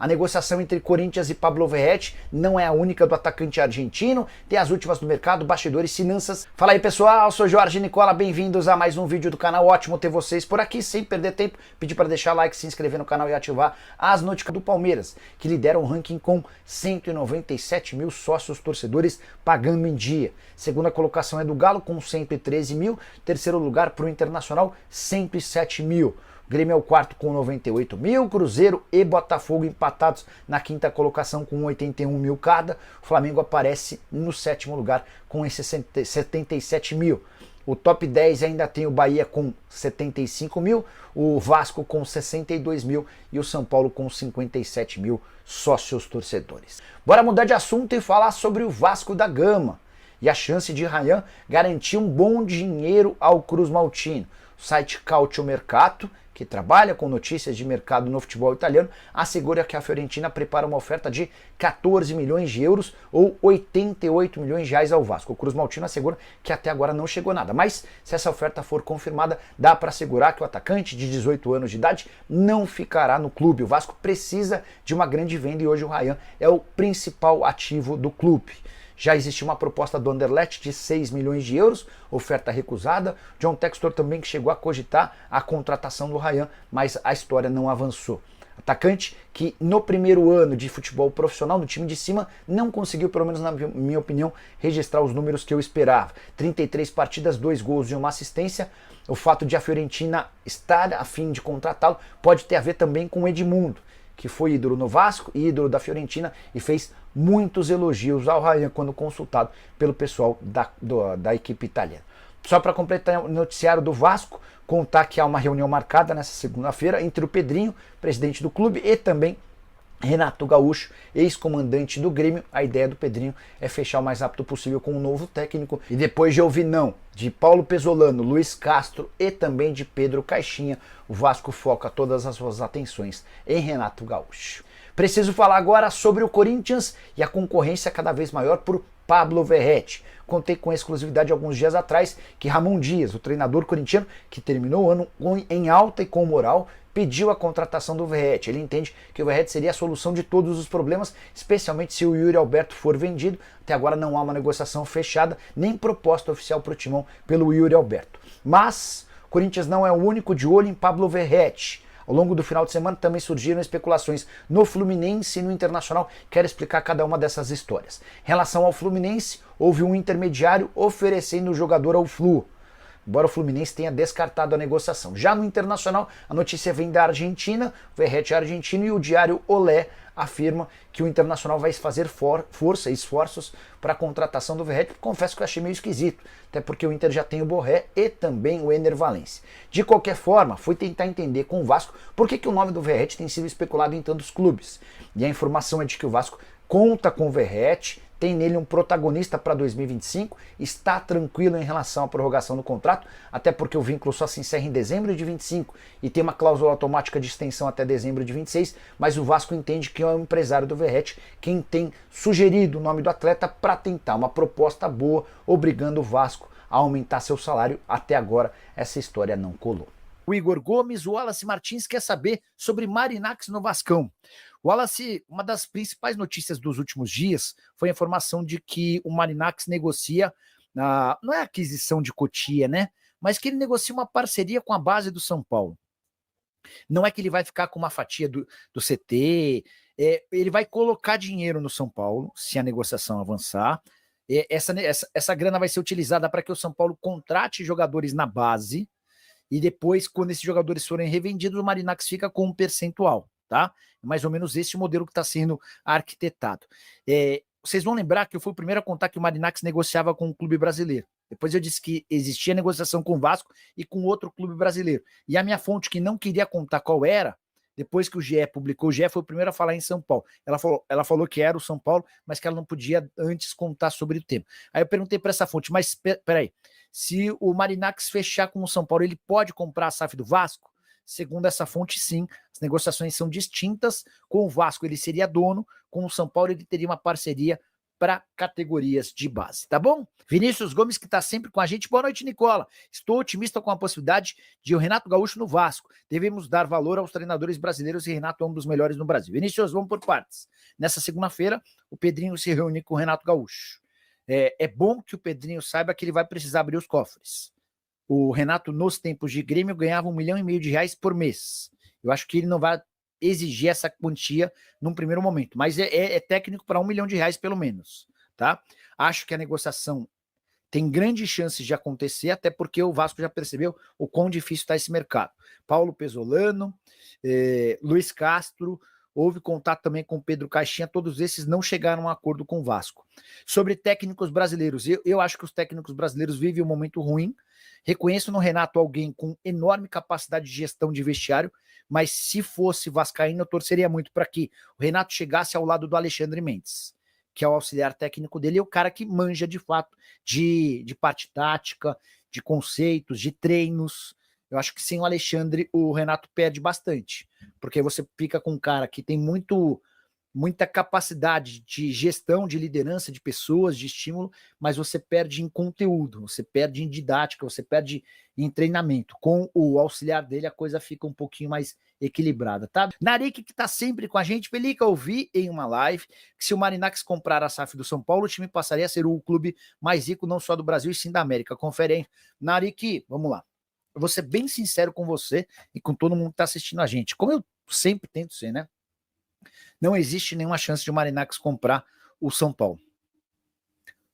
A negociação entre Corinthians e Pablo Verrete não é a única do atacante argentino, tem as últimas do mercado, bastidores, finanças. Fala aí pessoal, sou Jorge Nicola, bem-vindos a mais um vídeo do canal, ótimo ter vocês por aqui, sem perder tempo, pedir para deixar like, se inscrever no canal e ativar as notificações do Palmeiras, que lidera o ranking com 197 mil sócios torcedores pagando em dia. Segunda colocação é do Galo com 113 mil, terceiro lugar para o Internacional 107 mil. Grêmio é o quarto com 98 mil, Cruzeiro e Botafogo empatados na quinta colocação com 81 mil cada. O Flamengo aparece no sétimo lugar com esses 77 mil. O top 10 ainda tem o Bahia com 75 mil, o Vasco com 62 mil e o São Paulo com 57 mil sócios torcedores. Bora mudar de assunto e falar sobre o Vasco da Gama e a chance de Ryan garantir um bom dinheiro ao Cruz Maltino. O site Calcio Mercato, que trabalha com notícias de mercado no futebol italiano, assegura que a Fiorentina prepara uma oferta de 14 milhões de euros ou 88 milhões de reais ao Vasco. O Cruz Maltino assegura que até agora não chegou nada, mas se essa oferta for confirmada, dá para assegurar que o atacante de 18 anos de idade não ficará no clube. O Vasco precisa de uma grande venda e hoje o Ryan é o principal ativo do clube. Já existiu uma proposta do Anderlecht de 6 milhões de euros, oferta recusada. John Textor também que chegou a cogitar a contratação do Ryan, mas a história não avançou. Atacante que no primeiro ano de futebol profissional no time de cima não conseguiu, pelo menos na minha opinião, registrar os números que eu esperava. 33 partidas, 2 gols e 1 assistência. O fato de a Fiorentina estar a fim de contratá-lo pode ter a ver também com o Edmundo, que foi ídolo no Vasco e ídolo da Fiorentina e fez muitos elogios ao Ryan quando consultado pelo pessoal da equipe italiana. Só para completar o noticiário do Vasco, contar que há uma reunião marcada nessa segunda-feira entre o Pedrinho, presidente do clube, e também Renato Gaúcho, ex-comandante do Grêmio. A ideia do Pedrinho é fechar o mais rápido possível com um novo técnico. E depois de ouvir não de Paulo Pesolano, Luiz Castro e também de Pedro Caixinha, o Vasco foca todas as suas atenções em Renato Gaúcho. Preciso falar agora sobre o Corinthians e a concorrência cada vez maior por Pablo Verrete. Contei com exclusividade alguns dias atrás que Ramon Dias, o treinador corintiano, que terminou o ano em alta e com moral, pediu a contratação do Verrete. Ele entende que o Verrete seria a solução de todos os problemas, especialmente se o Yuri Alberto for vendido. Até agora não há uma negociação fechada, nem proposta oficial para o Timão pelo Yuri Alberto. Mas o Corinthians não é o único de olho em Pablo Verrete. Ao longo do final de semana também surgiram especulações no Fluminense e no Internacional. Quero explicar cada uma dessas histórias. Em relação ao Fluminense, houve um intermediário oferecendo o jogador ao Flu, embora o Fluminense tenha descartado a negociação. Já no Internacional, a notícia vem da Argentina, o Verrete é argentino e o diário Olé afirma que o Internacional vai fazer força e esforços para a contratação do Verrete. Confesso que eu achei meio esquisito, até porque o Inter já tem o Borré e também o Ener Valencia. De qualquer forma, fui tentar entender com o Vasco por que o nome do Verrete tem sido especulado em tantos clubes. E a informação é de que o Vasco conta com o Verrete, tem nele um protagonista para 2025, está tranquilo em relação à prorrogação do contrato, até porque o vínculo só se encerra em dezembro de 25 e tem uma cláusula automática de extensão até dezembro de 26, mas o Vasco entende que é o empresário do Verrete quem tem sugerido o nome do atleta para tentar uma proposta boa, obrigando o Vasco a aumentar seu salário. Até agora essa história não colou. O Igor Gomes, o Wallace Martins quer saber sobre Marinacci no Vascão. Wallace, uma das principais notícias dos últimos dias foi a informação de que o Marinacci negocia, não é aquisição de Cotia, né? Mas que ele negocia uma parceria com a base do São Paulo. Não é que ele vai ficar com uma fatia do CT, ele vai colocar dinheiro no São Paulo, se a negociação avançar. Essa grana vai ser utilizada para que o São Paulo contrate jogadores na base e depois, quando esses jogadores forem revendidos, o Marinacci fica com um percentual. Tá? Mais ou menos esse modelo que está sendo arquitetado. Vocês vão lembrar que eu fui o primeiro a contar que o Marinacci negociava com um clube brasileiro. Depois eu disse que existia negociação com o Vasco e com outro clube brasileiro. E a minha fonte, que não queria contar qual era, depois que o GE publicou, o GE foi o primeiro a falar em São Paulo. Ela falou que era o São Paulo, mas que ela não podia antes contar sobre o tema. Aí eu perguntei para essa fonte, mas peraí, se o Marinacci fechar com o São Paulo, ele pode comprar a SAF do Vasco? Segundo essa fonte, sim, as negociações são distintas. Com o Vasco ele seria dono, com o São Paulo ele teria uma parceria para categorias de base, tá bom? Vinícius Gomes, que está sempre com a gente. Boa noite, Nicola. Estou otimista com a possibilidade de o Renato Gaúcho no Vasco. Devemos dar valor aos treinadores brasileiros e Renato é um dos melhores no Brasil. Vinícius, vamos por partes. Nessa segunda-feira, o Pedrinho se reúne com o Renato Gaúcho. É bom que o Pedrinho saiba que ele vai precisar abrir os cofres. O Renato, nos tempos de Grêmio, ganhava R$1,5 milhão por mês. Eu acho que ele não vai exigir essa quantia num primeiro momento, mas é técnico para R$1 milhão pelo menos, tá? Acho que a negociação tem grandes chances de acontecer, até porque o Vasco já percebeu o quão difícil está esse mercado. Paulo Pesolano, Luiz Castro, houve contato também com Pedro Caixinha, todos esses não chegaram a um acordo com o Vasco. Sobre técnicos brasileiros, eu acho que os técnicos brasileiros vivem um momento ruim. Reconheço no Renato alguém com enorme capacidade de gestão de vestiário, mas se fosse vascaíno, eu torceria muito para que o Renato chegasse ao lado do Alexandre Mendes, que é o auxiliar técnico dele, e o cara que manja de fato de parte tática, de conceitos, de treinos. Eu acho que sem o Alexandre, o Renato perde bastante, porque você fica com um cara que tem muita capacidade de gestão, de liderança de pessoas, de estímulo, mas você perde em conteúdo, você perde em didática, você perde em treinamento. Com o auxiliar dele, a coisa fica um pouquinho mais equilibrada, tá? Narik, que tá sempre com a gente, Pelica, eu vi em uma live que se o Marinacks comprar a SAF do São Paulo, o time passaria a ser o clube mais rico, não só do Brasil, e sim da América. Confere aí. Narik, vamos lá. Eu vou ser bem sincero com você e com todo mundo que tá assistindo a gente, como eu sempre tento ser, né? Não existe nenhuma chance de o Marinacks comprar o São Paulo.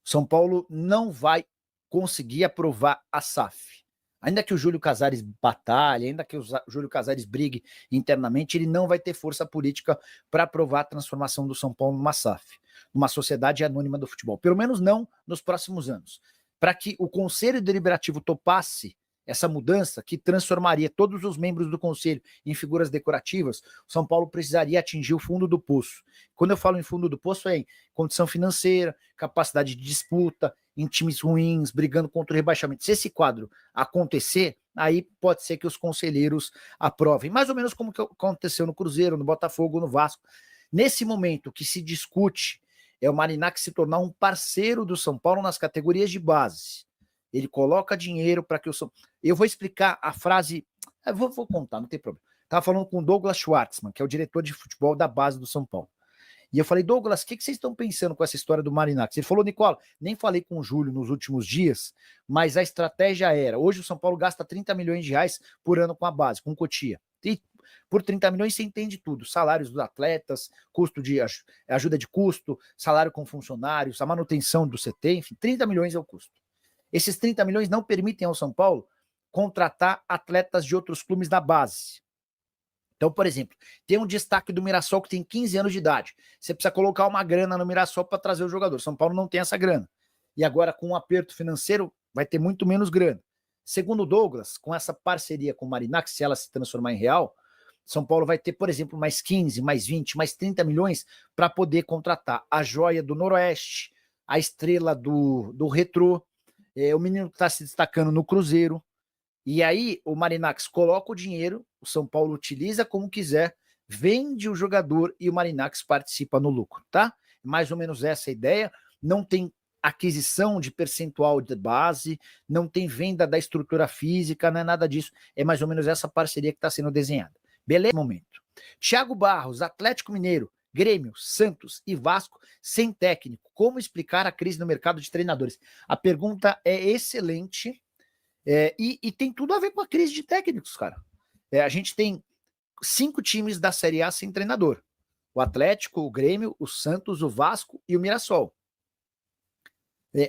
São Paulo não vai conseguir aprovar a SAF. Ainda que o Júlio Casares batalhe, ainda que o Júlio Casares brigue internamente, ele não vai ter força política para aprovar a transformação do São Paulo numa SAF, numa sociedade anônima do futebol. Pelo menos não nos próximos anos. Para que o Conselho Deliberativo topasse essa mudança, que transformaria todos os membros do conselho em figuras decorativas, o São Paulo precisaria atingir o fundo do poço. Quando eu falo em fundo do poço, é em condição financeira, capacidade de disputa, em times ruins, brigando contra o rebaixamento. Se esse quadro acontecer, aí pode ser que os conselheiros aprovem. Mais ou menos como que aconteceu no Cruzeiro, no Botafogo, no Vasco. Nesse momento que se discute é o Marinacks se tornar um parceiro do São Paulo nas categorias de base. Ele coloca dinheiro para que o São... Eu vou explicar a frase... Vou contar, não tem problema. Estava falando com o Douglas Schwartzman, que é o diretor de futebol da base do São Paulo. E eu falei, Douglas, o que vocês estão pensando com essa história do Marinacks? Ele falou, Nicola, nem falei com o Júlio nos últimos dias, mas a estratégia era, hoje o São Paulo gasta 30 milhões de reais por ano com a base, com o Cotia. E por 30 milhões você entende tudo, salários dos atletas, custo de ajuda de custo, salário com funcionários, a manutenção do CT, enfim, 30 milhões é o custo. Esses 30 milhões não permitem ao São Paulo contratar atletas de outros clubes da base. Então, por exemplo, tem um destaque do Mirassol que tem 15 anos de idade. Você precisa colocar uma grana no Mirassol para trazer o jogador. São Paulo não tem essa grana. E agora, com um aperto financeiro, vai ter muito menos grana. Segundo o Douglas, com essa parceria com o Marinacks, se ela se transformar em real, São Paulo vai ter, por exemplo, mais 15, mais 20, mais 30 milhões para poder contratar a joia do Noroeste, a estrela do Retrô, o menino que está se destacando no Cruzeiro. E aí o Marinacks coloca o dinheiro, o São Paulo utiliza como quiser, vende o jogador e o Marinacks participa no lucro, tá? Mais ou menos essa a ideia. Não tem aquisição de percentual de base, não tem venda da estrutura física, não é nada disso. É mais ou menos essa parceria que está sendo desenhada. Beleza? Momento. Thiago Barros, Atlético Mineiro, Grêmio, Santos e Vasco sem técnico. Como explicar a crise no mercado de treinadores? A pergunta é excelente e tem tudo a ver com a crise de técnicos, cara. A gente tem 5 times da Série A sem treinador. O Atlético, o Grêmio, o Santos, o Vasco e o Mirassol.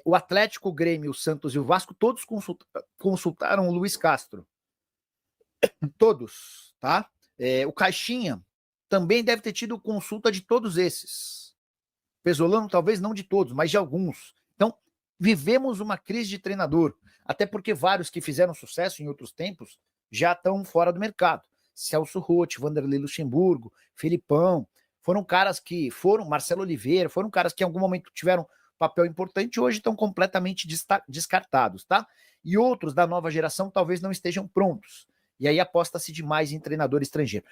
O Atlético, o Grêmio, o Santos e o Vasco todos consultaram o Luiz Castro. Todos, tá? O Caixinha também deve ter tido consulta de todos esses. Pesolano, talvez não de todos, mas de alguns. Então, vivemos uma crise de treinador, até porque vários que fizeram sucesso em outros tempos já estão fora do mercado. Celso Roth, Vanderlei Luxemburgo, Felipão, foram caras que foram, Marcelo Oliveira, foram caras que em algum momento tiveram papel importante e hoje estão completamente descartados, tá? E outros da nova geração talvez não estejam prontos. E aí aposta-se demais em treinador estrangeiro.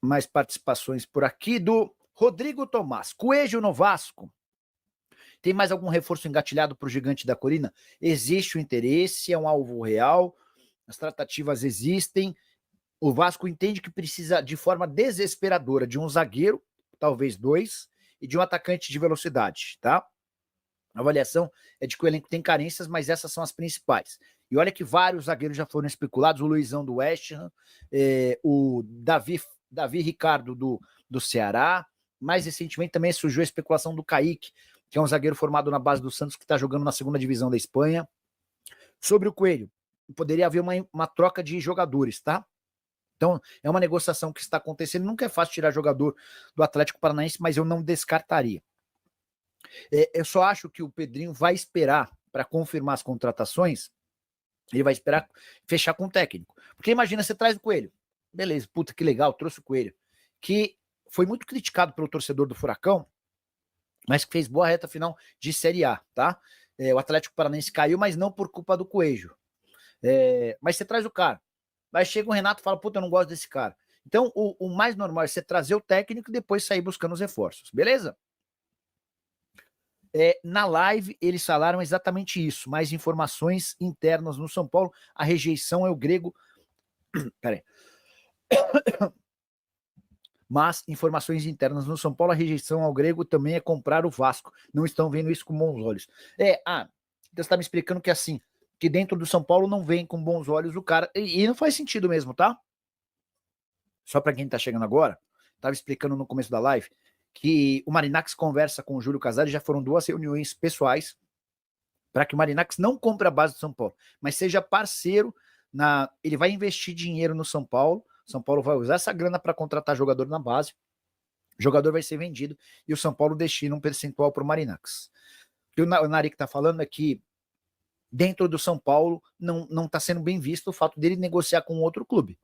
Mais participações por aqui do Rodrigo Tomás. Coelho no Vasco. Tem mais algum reforço engatilhado para o Gigante da Colina? Existe o interesse, é um alvo real, as tratativas existem. O Vasco entende que precisa de forma desesperadora de um zagueiro, talvez 2, e de um atacante de velocidade, tá? A avaliação é de que o elenco tem carências, mas essas são as principais. E olha que vários zagueiros já foram especulados, o Luizão do West Ham, o Davi Ricardo do Ceará, mais recentemente também surgiu a especulação do Kaique, que é um zagueiro formado na base do Santos, que está jogando na segunda divisão da Espanha. Sobre o Coelho, poderia haver uma troca de jogadores, tá? Então, é uma negociação que está acontecendo. Nunca é fácil tirar jogador do Atlético Paranaense, mas eu não descartaria. Eu só acho que o Pedrinho vai esperar para confirmar as contratações, ele vai esperar fechar com o técnico. Porque imagina, você traz o Coelho. Beleza, puta, que legal, trouxe o Coelho. Que foi muito criticado pelo torcedor do Furacão, mas que fez boa reta final de Série A, tá? O Atlético Paranaense caiu, mas não por culpa do Coelho. Mas você traz o cara. Aí chega o Renato e fala, puta, eu não gosto desse cara. Então, o mais normal é você trazer o técnico e depois sair buscando os reforços, beleza? Na live, eles falaram exatamente isso. Mais informações internas no São Paulo. A rejeição é o grego... Peraí. Mas informações internas no São Paulo, a rejeição ao grego também é comprar o Vasco. Não estão vendo isso com bons olhos. Então você está me explicando que assim, que dentro do São Paulo não vem com bons olhos o cara. E não faz sentido mesmo, tá? Só para quem tá chegando agora, estava explicando no começo da live que o Marinacks conversa com o Júlio Casares, já foram 2 reuniões pessoais para que o Marinacks não compre a base do São Paulo, mas seja parceiro ele vai investir dinheiro no São Paulo. São Paulo vai usar essa grana para contratar jogador na base, o jogador vai ser vendido e o São Paulo destina um percentual para o Marinacks. O que o Naric está falando é que dentro do São Paulo não está sendo bem visto o fato dele negociar com outro clube.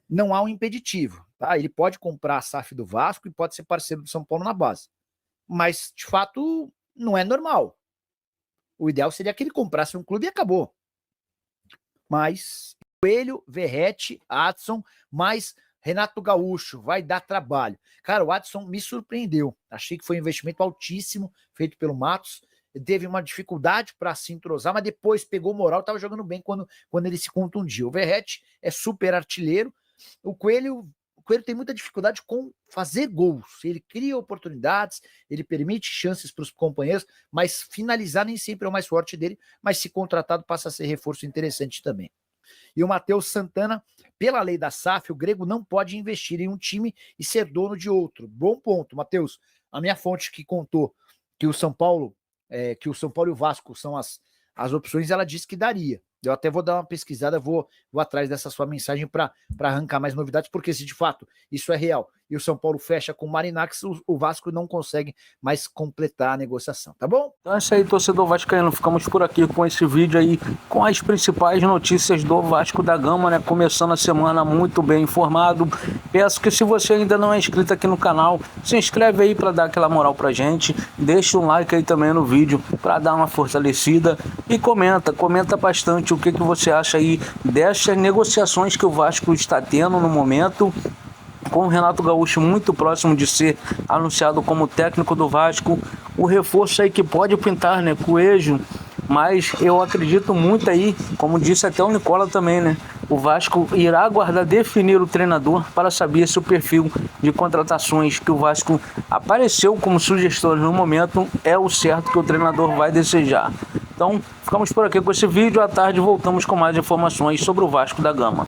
Não há um impeditivo, tá? Ele pode comprar a SAF do Vasco e pode ser parceiro do São Paulo na base, mas de fato não é normal. O ideal seria que ele comprasse um clube e acabou. Mas Coelho, Verratti, Adson, mais Renato Gaúcho, vai dar trabalho. Cara, o Adson me surpreendeu. Achei que foi um investimento altíssimo, feito pelo Matos. Ele teve uma dificuldade para se entrosar, mas depois pegou moral, estava jogando bem quando ele se contundiu. O Verratti é super artilheiro. O Coelho tem muita dificuldade com fazer gols. Ele cria oportunidades, ele permite chances para os companheiros, mas finalizar nem sempre é o mais forte dele, mas se contratado passa a ser reforço interessante também. E o Matheus Santana, pela lei da SAF, o grego não pode investir em um time e ser dono de outro. Bom ponto, Matheus. A minha fonte que contou que o São Paulo e o Vasco são as opções, ela disse que daria. Eu até vou dar uma pesquisada, vou atrás dessa sua mensagem para arrancar mais novidades, porque se de fato isso é real e o São Paulo fecha com o Marinacks, o Vasco não consegue mais completar a negociação, tá bom? Então é isso aí, torcedor vascaíno, ficamos por aqui com esse vídeo aí, com as principais notícias do Vasco da Gama, né? Começando a semana muito bem informado. Peço que, se você ainda não é inscrito aqui no canal, se inscreve aí para dar aquela moral pra gente, deixa um like aí também no vídeo para dar uma fortalecida e comenta bastante o que você acha aí dessas negociações que o Vasco está tendo no momento, com o Renato Gaúcho muito próximo de ser anunciado como técnico do Vasco. O reforço aí que pode pintar, né, Coelho, mas eu acredito muito aí, como disse até o Nicola também, né, o Vasco irá aguardar definir o treinador para saber se o perfil de contratações que o Vasco apareceu como sugestões no momento é o certo que o treinador vai desejar. Então, ficamos por aqui com esse vídeo. À tarde voltamos com mais informações sobre o Vasco da Gama.